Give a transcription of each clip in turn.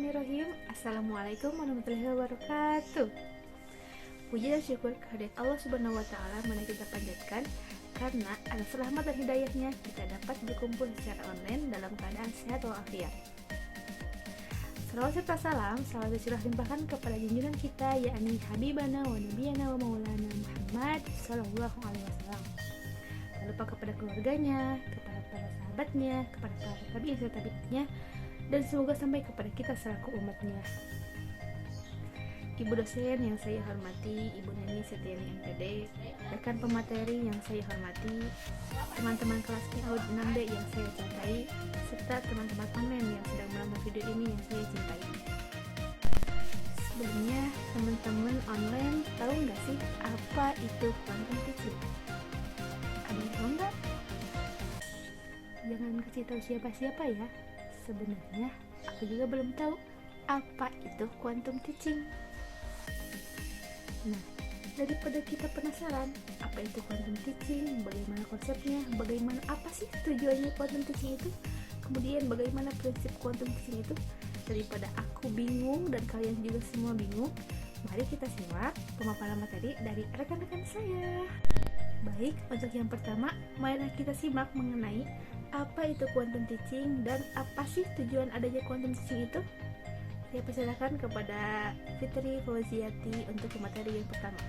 Bismillahirrahmanirrahim. Assalamualaikum warahmatullahi wabarakatuh. Puji dan syukur kehadirat Allah Subhanahu wa Ta'ala mana kita panjatkan, karena atas rahmat dan hidayahnya kita dapat berkumpul secara online dalam keadaan sehat walafiat. Salawat serta salam selalu limpahkan kepada junjungan kita, yakni Habibana wa Nabiyana wa Maulana Muhammad Sallallahu Alaihi Wasallam. Tak lupa kepada keluarganya, kepada para sahabatnya, kepada para tabi'in serta tabi'innya, dan semoga sampai kepada kita selaku umatnya. Ibu dosen yang saya hormati, Ibu Neni Setiani MPD, rekan pemateri yang saya hormati, teman-teman kelas PAUD 6D yang saya cintai, serta teman-teman online yang sedang menonton video ini yang saya cintai. Sebelumnya, teman-teman online tahu nggak sih apa itu quantum teaching? Ada yang tahu nggak? Jangan kasih tahu siapa-siapa ya. Sebenarnya aku juga belum tahu apa itu quantum teaching. Nah, daripada kita penasaran apa itu quantum teaching, bagaimana konsepnya, bagaimana apa sih tujuannya quantum teaching itu, kemudian bagaimana prinsip quantum teaching itu, daripada aku bingung dan kalian juga semua bingung, mari kita simak pemaparan materi dari rekan-rekan saya. Baik, untuk yang pertama, mari kita simak mengenai apa itu quantum teaching dan apa sih tujuan adanya quantum teaching itu. Saya persilakan kepada Fitri Fauziati untuk materi yang pertama.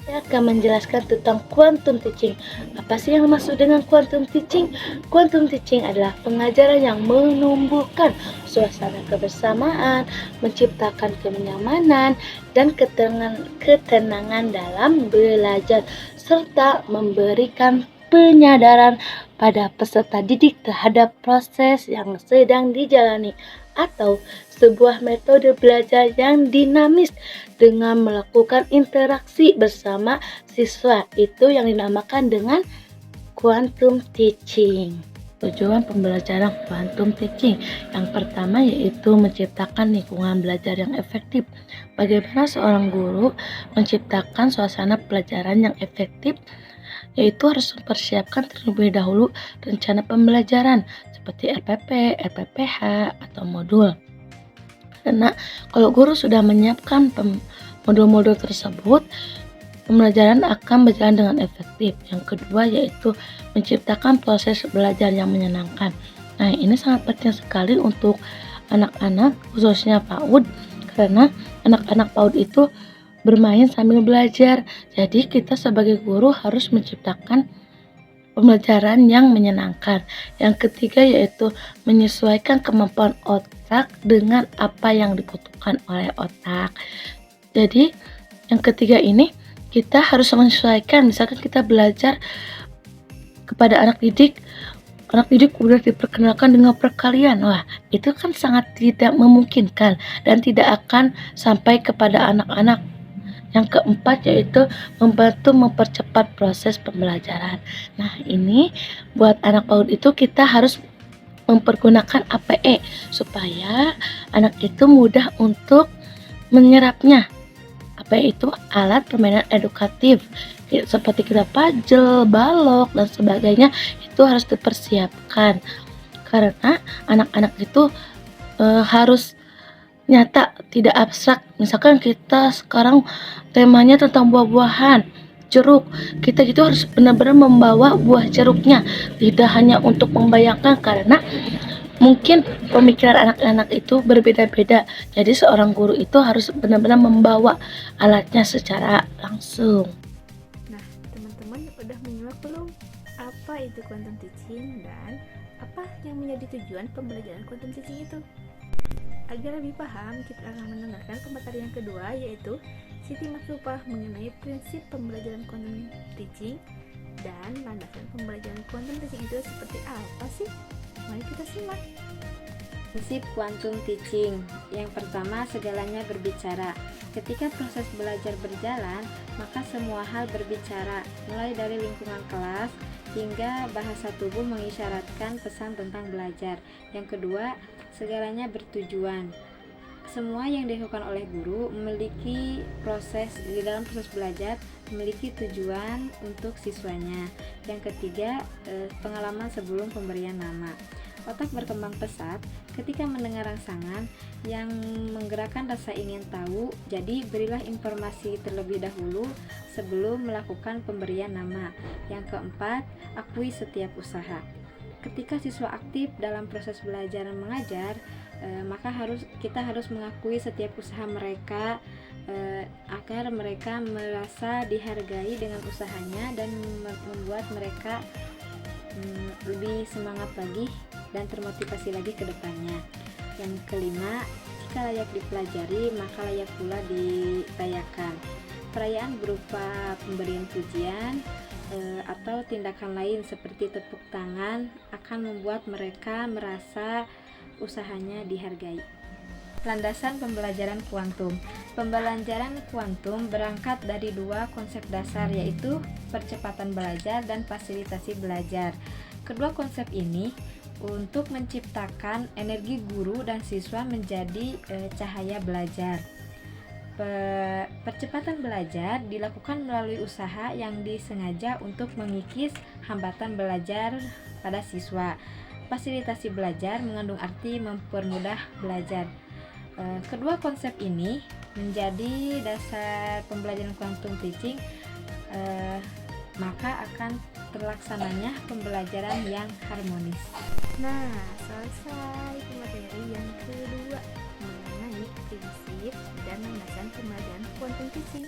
Saya akan menjelaskan tentang quantum teaching. Apa sih yang maksud dengan quantum teaching? Quantum teaching adalah pengajaran yang menumbuhkan suasana kebersamaan, menciptakan kenyamanan dan ketenangan dalam belajar, serta memberikan penyadaran pada peserta didik terhadap proses yang sedang dijalani atau sebuah metode belajar yang dinamis dengan melakukan interaksi bersama siswa. Itu yang dinamakan dengan quantum teaching. Tujuan pembelajaran quantum teaching yang pertama yaitu menciptakan lingkungan belajar yang efektif. Bagaimana seorang guru menciptakan suasana pelajaran yang efektif, yaitu harus mempersiapkan terlebih dahulu rencana pembelajaran seperti RPP, RPPH, atau modul. Karena kalau guru sudah menyiapkan modul-modul tersebut, pembelajaran akan berjalan dengan efektif. Yang kedua yaitu menciptakan proses belajar yang menyenangkan. Nah, ini sangat penting sekali untuk anak-anak, khususnya PAUD, karena anak-anak PAUD itu bermain sambil belajar. Jadi kita sebagai guru harus menciptakan pembelajaran yang menyenangkan. Yang ketiga yaitu menyesuaikan kemampuan otak dengan apa yang dibutuhkan oleh otak. Jadi yang ketiga ini kita harus menyesuaikan. Misalkan kita belajar kepada anak didik udah diperkenalkan dengan perkalian. Wah, itu kan sangat tidak memungkinkan dan tidak akan sampai kepada anak-anak. Yang keempat yaitu membantu mempercepat proses pembelajaran. Nah, ini buat anak PAUD itu kita harus mempergunakan APE supaya anak itu mudah untuk menyerapnya. APE itu alat permainan edukatif seperti kita puzzle, balok, dan sebagainya, itu harus dipersiapkan karena anak-anak itu harus nyata, tidak abstrak. Misalkan kita sekarang temanya tentang buah-buahan, jeruk, kita gitu harus benar-benar membawa buah jeruknya, tidak hanya untuk membayangkan, karena mungkin pemikiran anak-anak itu berbeda-beda. Jadi seorang guru itu harus benar-benar membawa alatnya secara langsung. Nah, teman-teman udah menyimak belum apa itu quantum teaching dan apa yang menjadi tujuan pembelajaran quantum teaching itu? Agar lebih paham, kita akan mendengarkan pemateri yang kedua, yaitu Siti Maksupah mengenai prinsip pembelajaran quantum teaching dan landasan pembelajaran quantum teaching itu seperti apa sih? Mari kita simak. Prinsip quantum teaching. Yang pertama, segalanya berbicara. Ketika proses belajar berjalan, maka semua hal berbicara, mulai dari lingkungan kelas hingga bahasa tubuh mengisyaratkan pesan tentang belajar. Yang kedua, segalanya bertujuan. Semua yang dilakukan oleh guru memiliki di dalam proses belajar memiliki tujuan untuk siswanya. Yang ketiga, pengalaman sebelum pemberian nama. Otak berkembang pesat ketika mendengar rangsangan yang menggerakkan rasa ingin tahu, jadi berilah informasi terlebih dahulu sebelum melakukan pemberian nama. Yang keempat, akui setiap usaha. Ketika siswa aktif dalam proses belajar dan mengajar, maka kita harus mengakui setiap usaha mereka agar mereka merasa dihargai dengan usahanya dan membuat mereka lebih semangat lagi dan termotivasi lagi ke depannya. Yang kelima, jika layak dipelajari maka layak pula dirayakan. Perayaan berupa pemberian pujian atau tindakan lain seperti tepuk tangan akan membuat mereka merasa usahanya dihargai. Landasan pembelajaran kuantum. Pembelajaran kuantum berangkat dari dua konsep dasar, yaitu percepatan belajar dan fasilitasi belajar. Kedua konsep ini untuk menciptakan energi guru dan siswa menjadi cahaya belajar. Percepatan belajar dilakukan melalui usaha yang disengaja untuk mengikis hambatan belajar pada siswa. Fasilitasi belajar mengandung arti mempermudah belajar. Kedua konsep ini menjadi dasar pembelajaran quantum teaching, maka akan terlaksananya pembelajaran yang harmonis. Nah, selesai materi yang kedua mengenai prinsip dan landasan pembelajaran quantum teaching.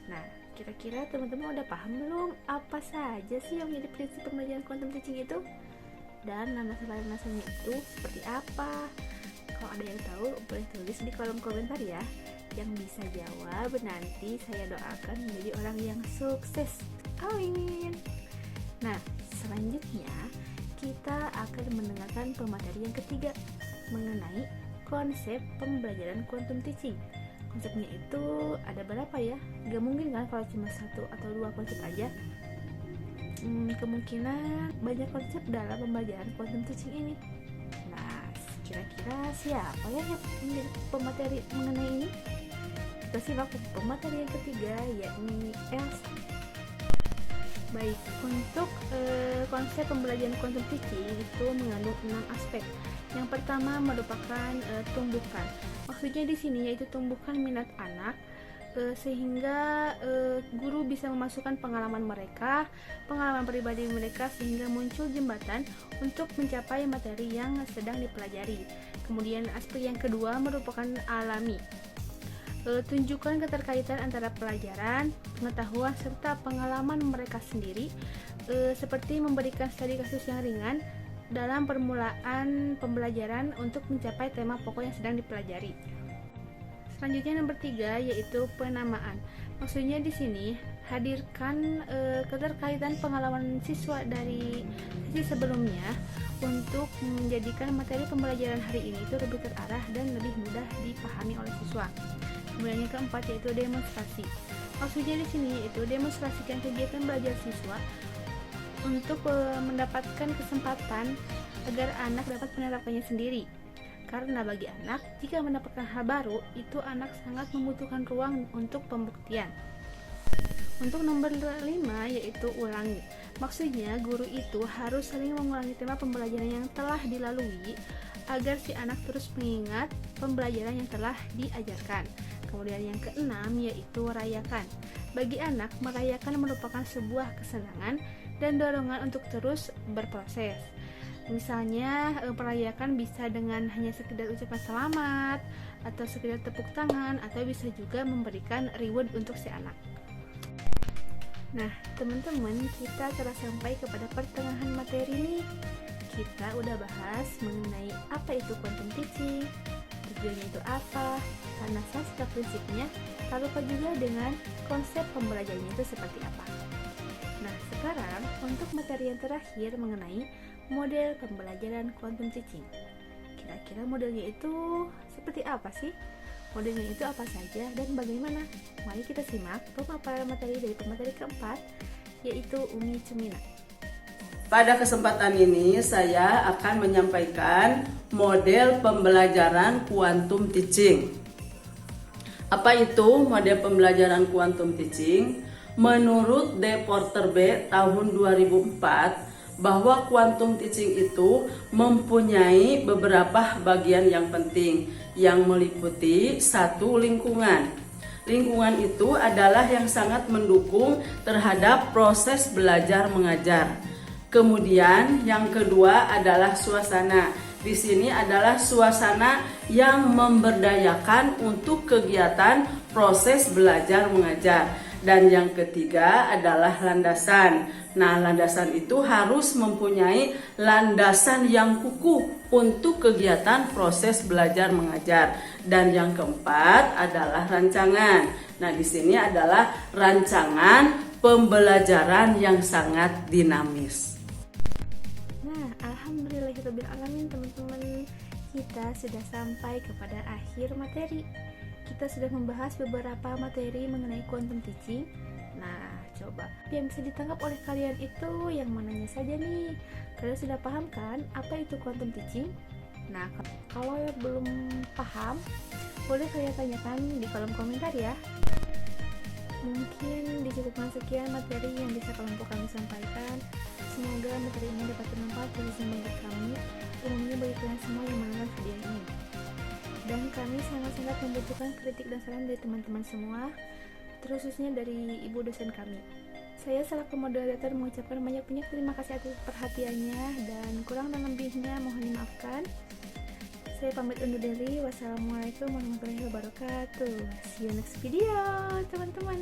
Nah, kira-kira teman-teman udah paham belum apa saja sih yang menjadi prinsip pembelajaran quantum teaching itu? Dan landasan-landasannya itu seperti apa? Kalau ada yang tahu, boleh tulis di kolom komentar ya. Yang bisa jawab nanti saya doakan menjadi orang yang sukses. Amin. Nah, selanjutnya kita akan mendengarkan pemateri yang ketiga mengenai konsep pembelajaran quantum teaching. Konsepnya itu ada berapa ya? Gak mungkin kan kalau cuma satu atau dua konsep aja. Kemungkinan banyak konsep dalam pembelajaran quantum teaching ini. Nah, kira-kira siapa ya yang menjadi pemateri mengenai ini? Kita simak pemateri yang ketiga, yakni Elsa. Baik, untuk konsep pembelajaran quantum teaching itu mengandung 6 aspek. Yang pertama merupakan tumbuhkan. Maksudnya di sini yaitu tumbuhkan minat anak sehingga guru bisa memasukkan pengalaman pribadi mereka sehingga muncul jembatan untuk mencapai materi yang sedang dipelajari. Kemudian aspek yang kedua merupakan alami. Tunjukkan keterkaitan antara pelajaran, pengetahuan, serta pengalaman mereka sendiri, seperti memberikan studi kasus yang ringan dalam permulaan pembelajaran untuk mencapai tema pokok yang sedang dipelajari. Selanjutnya nomor 3 yaitu penamaan. Maksudnya di sini hadirkan keterkaitan pengalaman siswa dari sesi sebelumnya untuk menjadikan materi pembelajaran hari ini itu lebih terarah dan lebih mudah dipahami oleh siswa. Kemudian yang keempat yaitu demonstrasi. Maksudnya di sini yaitu demonstrasikan kegiatan belajar siswa untuk mendapatkan kesempatan agar anak dapat menerapkannya sendiri. Karena bagi anak, jika mendapatkan hal baru, itu anak sangat membutuhkan ruang untuk pembuktian. Untuk nomor 5 yaitu ulangi. Maksudnya guru itu harus sering mengulangi tema pembelajaran yang telah dilalui agar si anak terus mengingat pembelajaran yang telah diajarkan. Kemudian yang keenam yaitu rayakan. Bagi anak, merayakan merupakan sebuah kesenangan dan dorongan untuk terus berproses. Misalnya merayakan bisa dengan hanya sekedar ucapan selamat atau sekedar tepuk tangan, atau bisa juga memberikan reward untuk si anak. Nah, teman-teman, kita telah sampai kepada pertengahan materi nih. Kita udah bahas mengenai apa itu quantum teaching, tujuannya itu apa, landasan serta prinsipnya, tak lupa juga dengan konsep pembelajarannya itu seperti apa. Nah, sekarang untuk materi yang terakhir mengenai model pembelajaran quantum teaching. Kira-kira modelnya itu seperti apa sih? Modelnya itu apa saja dan bagaimana? Mari kita simak pemaparan materi dari pemateri keempat, yaitu Umi Cemina. Pada kesempatan ini saya akan menyampaikan model pembelajaran quantum teaching. Apa itu model pembelajaran quantum teaching? Menurut De Porter B tahun 2004, bahwa quantum teaching itu mempunyai beberapa bagian yang penting yang meliputi satu, lingkungan. Lingkungan itu adalah yang sangat mendukung terhadap proses belajar mengajar. Kemudian yang kedua adalah suasana. Di sini adalah suasana yang memberdayakan untuk kegiatan proses belajar mengajar. Dan yang ketiga adalah landasan. Nah, landasan itu harus mempunyai landasan yang kukuh untuk kegiatan proses belajar mengajar. Dan yang keempat adalah rancangan. Nah, di sini adalah rancangan pembelajaran yang sangat dinamis. Nah, alhamdulillahirabbil alamin, teman-teman, kita sudah sampai kepada akhir materi. Kita sudah membahas beberapa materi mengenai quantum teaching. Nah, coba yang bisa ditangkap oleh kalian itu yang mananya saja nih? Kalian sudah paham kan apa itu quantum teaching? Nah, kalau belum paham, boleh kalian tanyakan di kolom komentar ya. Mungkin dicukupkan sekian materi yang bisa kelompok kami sampaikan. Semoga materi ini dapat bermanfaat khususnya bagi kami, umumnya bagi kalian semua yang menonton video ini. Dan kami sangat-sangat membutuhkan kritik dan saran dari teman-teman semua, terkhususnya dari ibu dosen kami. Saya selaku moderator mengucapkan banyak-banyak terima kasih atas perhatiannya, dan kurang dan lebihnya mohon dimaafkan. Saya pamit undur diri. Wassalamualaikum warahmatullahi wabarakatuh. See you next video, teman-teman.